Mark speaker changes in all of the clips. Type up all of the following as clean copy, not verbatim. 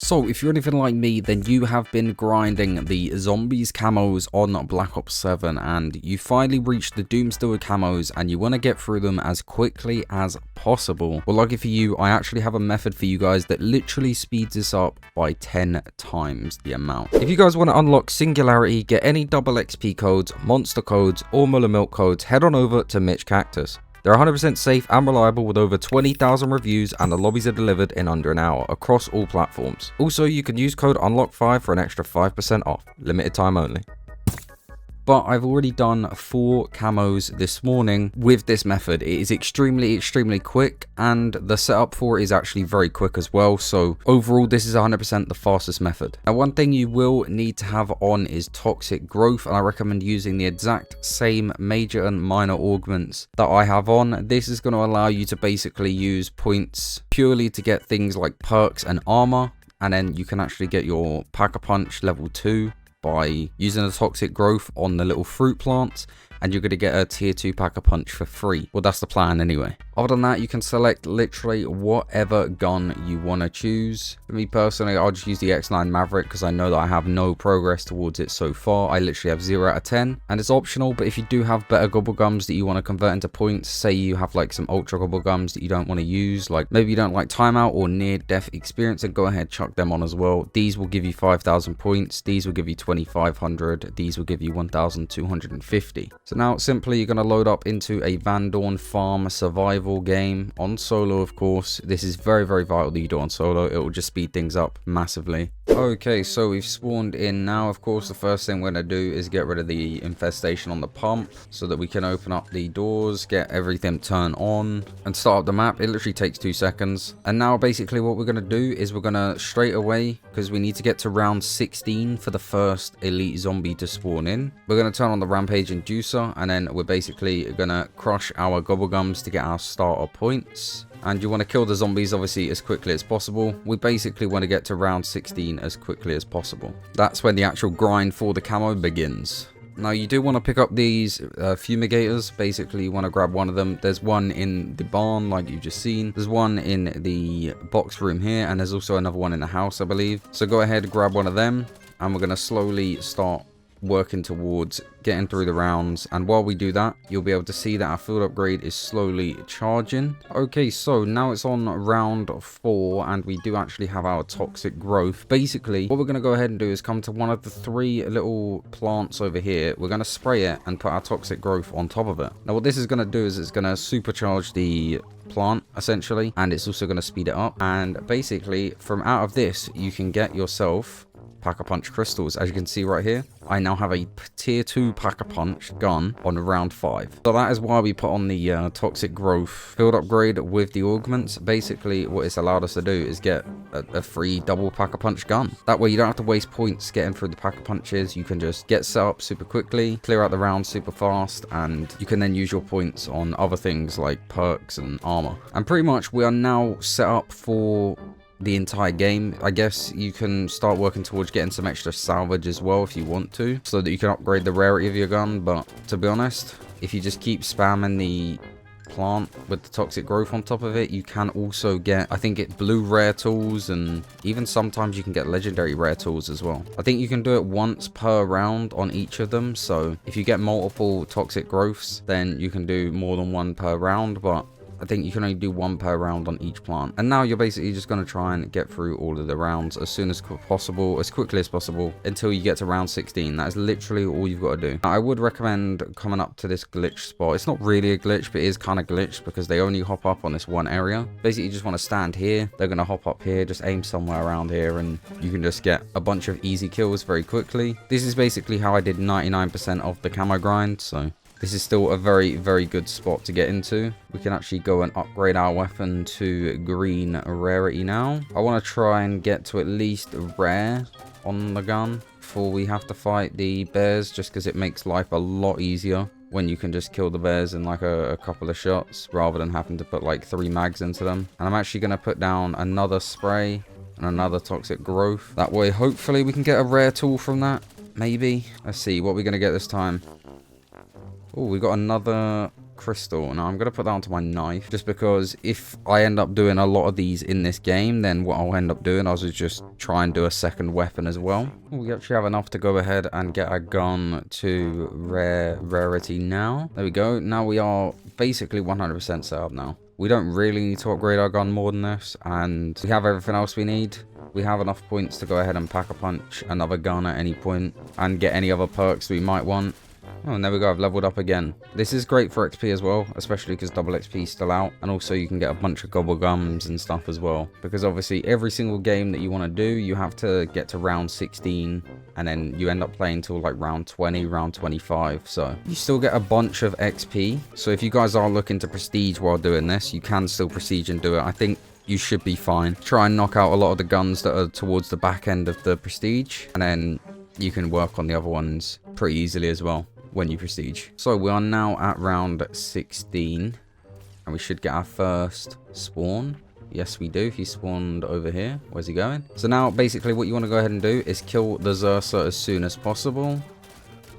Speaker 1: So, if you're anything like me, then you have been grinding the zombies camos on Black Ops 7 and you finally reached the Doomsteel camos and you want to get through them as quickly as possible. Well, lucky for you, I actually have a method for you guys that literally speeds this up by 10 times the amount. If you guys want to unlock Singularity, get any double XP codes, monster codes, or Muller Milk codes, head on over to MITCH CACTUS. They're 100% safe and reliable with over 20,000 reviews, and the lobbies are delivered in under an hour across all platforms. Also, you can use code UNLOCK5 for an extra 5% off, limited time only. But I've already done 4 camos this morning with this method. It is extremely quick, and the setup for it is actually very quick as well. So overall, this is 100% the fastest method. Now, one thing you will need to have on is toxic growth, and I recommend using the exact same major and minor augments that I have on. This is going to allow you to basically use points purely to get things like perks and armor, and then you can actually get your Pack-a-Punch level 2 by using the toxic growth on the little fruit plants, and you're going to get a tier 2 Pack-a-Punch for free. Well, that's the plan anyway. Other than that, you can select literally whatever gun you want to choose. For me personally, I'll just use the X9 Maverick because I know that I have no progress towards it so far. I literally have 0 out of 10, and it's optional, but if you do have better gobble gums that you want to convert into points, say you have like some ultra gobble gums that you don't want to use, like maybe you don't like timeout or near death experience, and go ahead, chuck them on as well. These will give you 5,000 points, these will give you 2,500, these will give you 1,250. So now simply you're going to load up into a Van Dorn farm survival game on solo. Of course, this is very vital that you do on solo. It will just speed things up massively. Okay, so we've spawned in now. Of course, the first thing we're going to do is get rid of the infestation on the pump so that we can open up the doors, get everything turned on, and start up the map. It literally takes 2 seconds. And now basically what we're going to do is we're going to straight away, because we need to get to round 16 for the first elite zombie to spawn in, we're going to turn on the rampage inducer, and then we're basically going to crush our gobblegums to get our starter points. And you want to kill the zombies obviously as quickly as possible. We basically want to get to round 16 as quickly as possible. That's when the actual grind for the camo begins. Now, you do want to pick up these fumigators. Basically, you want to grab one of them. There's one in the barn, like you've just seen. There's one in the box room here, and there's also another one in the house, I believe. So go ahead, grab one of them, and we're going to slowly start working towards getting through the rounds. And while we do that, you'll be able to see that our field upgrade is slowly charging. Okay, so now it's on round 4, and we do actually have our toxic growth. Basically, what we're going to go ahead and do is come to one of the 3 little plants over here. We're going to spray it and put our toxic growth on top of it. Now, what this is going to do is it's going to supercharge the plant essentially, and it's also going to speed it up. And basically, from out of this, you can get yourself Pack-a-Punch crystals. As you can see right here, I now have a tier 2 Pack-a-Punch gun on round 5. So that is why we put on the toxic growth field upgrade with the augments. Basically, what it's allowed us to do is get a free double Pack-a-Punch gun. That way you don't have to waste points getting through the Pack-a-Punches. You can just get set up super quickly, clear out the round super fast, and you can then use your points on other things like perks and armor. And pretty much we are now set up for the entire game. I guess you can start working towards getting some extra salvage as well if you want to, so that you can upgrade the rarity of your gun. But to be honest, if you just keep spamming the plant with the toxic growth on top of it, you can also get, I think, blue rare tools, and even sometimes you can get legendary rare tools as well. I think you can do it once per round on each of them, so if you get multiple toxic growths, then you can do more than one per round, but I think you can only do 1 per round on each plant. And now you're basically just going to try and get through all of the rounds as soon as possible, as quickly as possible, until you get to round 16. That is literally all you've got to do. Now, I would recommend coming up to this glitch spot. It's not really a glitch, but it is kind of glitched because they only hop up on this one area. Basically, you just want to stand here. They're going to hop up here. Just aim somewhere around here, and you can just get a bunch of easy kills very quickly. This is basically how I did 99% of the camo grind, so this is still a very good spot to get into. We can actually go and upgrade our weapon to green rarity now. I want to try and get to at least rare on the gun before we have to fight the bears, just because it makes life a lot easier when you can just kill the bears in like a couple of shots rather than having to put like 3 mags into them. And I'm actually going to put down another spray and another toxic growth. That way, hopefully, we can get a rare tool from that. Maybe. Let's see what we're going to get this time. Oh, we got another crystal. Now I'm going to put that onto my knife, just because if I end up doing a lot of these in this game, then what I'll end up doing is just try and do a second weapon as well. We actually have enough to go ahead and get a gun to rarity now. There we go. Now we are basically 100% set up now. We don't really need to upgrade our gun more than this, and we have everything else we need. We have enough points to go ahead and pack a punch another gun at any point and get any other perks we might want. Oh, and there we go, I've leveled up again. This is great for XP as well, especially because double XP is still out. And also you can get a bunch of gobble gums and stuff as well. Because obviously every single game that you want to do, you have to get to round 16. And then you end up playing till like round 20, round 25. So you still get a bunch of XP. So if you guys are looking to prestige while doing this, you can still prestige and do it. I think you should be fine. Try and knock out a lot of the guns that are towards the back end of the prestige. And then you can work on the other ones pretty easily as well when you prestige. So we are now at round 16, and we should get our first spawn. Yes, we do. He spawned over here. Where's he going? So now basically what you want to go ahead and do is kill the Xerxer as soon as possible.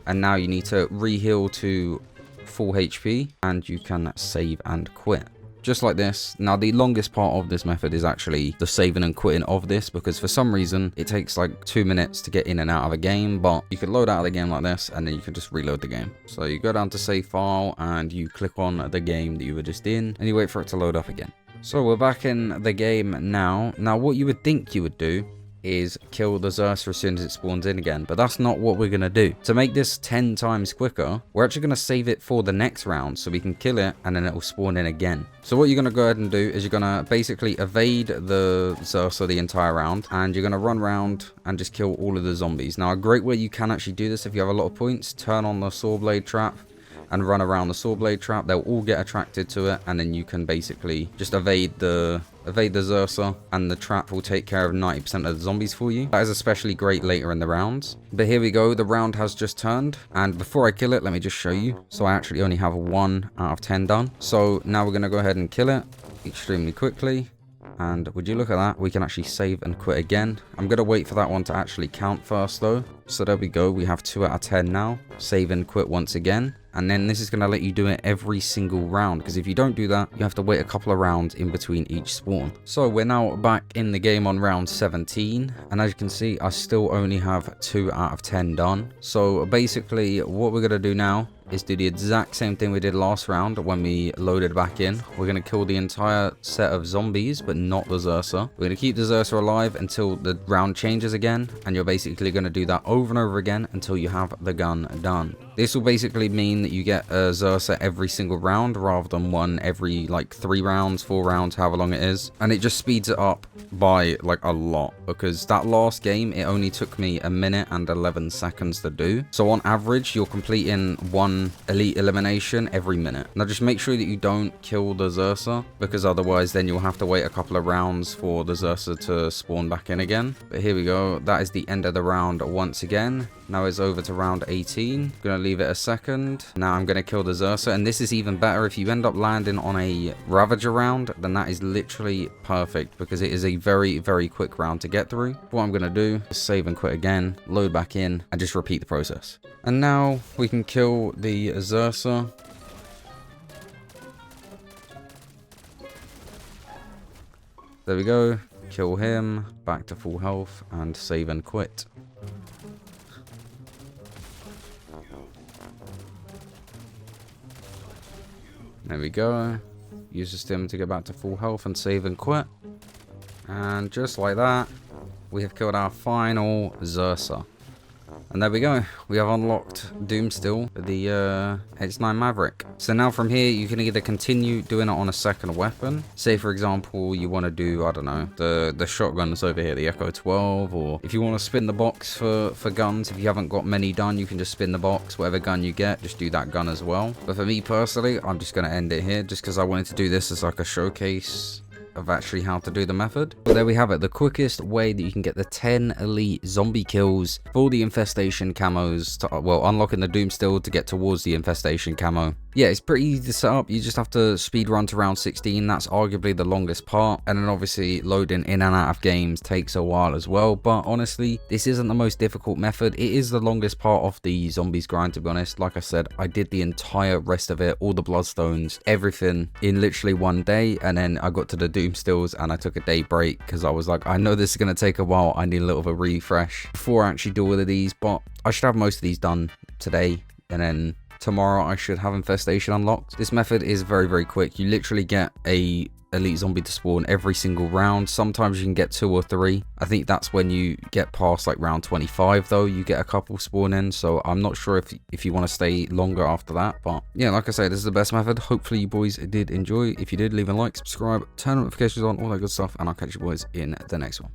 Speaker 1: And now you need to re-heal to full HP, and you can save and quit. Just like this. Now the longest part of this method is actually the saving and quitting of this, because for some reason it takes like 2 minutes to get in and out of a game, but you can load out of the game like this and then you can just reload the game. So you go down to save file and you click on the game that you were just in and you wait for it to load up again. So we're back in the game now. Now what you would think you would do is kill the Xerxer as soon as it spawns in again, but that's not what we're going to do. To make this 10 times quicker, we're actually going to save it for the next round so we can kill it and then it will spawn in again. So what you're going to go ahead and do is you're going to basically evade the Xerxer the entire round, and you're going to run around and just kill all of the zombies. Now a great way you can actually do this if you have a lot of points, turn on the saw blade trap and run around the saw blade trap. They'll all get attracted to it, and then you can basically just evade the Xerxer, and the trap will take care of 90% of the zombies for you. That is especially great later in the rounds. But here we go, the round has just turned, and before I kill it, let me just show you. So I actually only have 1 out of 10 done. So now we're going to go ahead and kill it extremely quickly. And would you look at that, we can actually save and quit again. I'm going to wait for that one to actually count first though. So there we go, we have 2 out of 10 now. Save and quit once again. And then this is going to let you do it every single round, because if you don't do that, you have to wait a couple of rounds in between each spawn. So we're now back in the game on round 17, and as you can see, I still only have 2 out of 10 done. So basically what we're going to do now is do the exact same thing we did last round when we loaded back in. We're going to kill the entire set of zombies, but not the Xerxer. We're going to keep the Xerxer alive until the round changes again, and you're basically going to do that over and over again until you have the gun done. This will basically mean that you get a Xerxer every single round rather than one every like 3 rounds, 4 rounds, however long it is. And it just speeds it up by like a lot, because that last game, it only took me 1 minute and 11 seconds to do. So on average, you're completing 1 elite elimination every minute. Now just make sure that you don't kill the Xerxer, because otherwise then you'll have to wait a couple of rounds for the Xerxer to spawn back in again. But here we go, that is the end of the round once again. Now it's over to round 18. Gonna leave it a second. Now I'm gonna kill the Xerxer, and this is even better if you end up landing on a Ravager round, then that is literally perfect, because it is a very, very quick round to get through. What I'm gonna do is save and quit again, load back in, and just repeat the process. And now we can kill the Xerxer. There we go. Kill him, back to full health, and save and quit. There we go. Use the stim to get back to full health and save and quit. And just like that, we have killed our final Xerxer. And there we go. We have unlocked Doomsteel, the X9 Maverick. So now from here, you can either continue doing it on a second weapon. Say, for example, you want to do, I don't know, the shotgun that's over here, the Echo 12. Or if you want to spin the box for guns, if you haven't got many done, you can just spin the box. Whatever gun you get, just do that gun as well. But for me personally, I'm just going to end it here, just because I wanted to do this as like a showcase of actually how to do the method. But there we have it, the quickest way that you can get the 10 elite zombie kills for the infestation camos, to, well, unlocking the Doomsteel to get towards the infestation camo. yeah, it's pretty easy to set up. You just have to speed run to round 16. That's arguably the longest part. And then obviously loading in and out of games takes a while as well. But honestly, this isn't the most difficult method. It is the longest part of the zombies grind, to be honest. Like I said, I did the entire rest of it, all the bloodstones, everything in literally one day. And then I got to the doomsteels and I took a day break because I was like, I know this is going to take a while. I need a little bit of a refresh before I actually do all of these. But I should have most of these done today. And then tomorrow I should have infestation unlocked. This method is very, very quick. You literally get a elite zombie to spawn every single round. Sometimes you can get 2 or 3. I think that's when you get past like round 25 though, you get a couple spawn in. So I'm not sure if you want to stay longer after that. But yeah, like I say, this is the best method. Hopefully you boys did enjoy. If you did, leave a like, subscribe, turn notifications on, all that good stuff, and I'll catch you boys in the next one.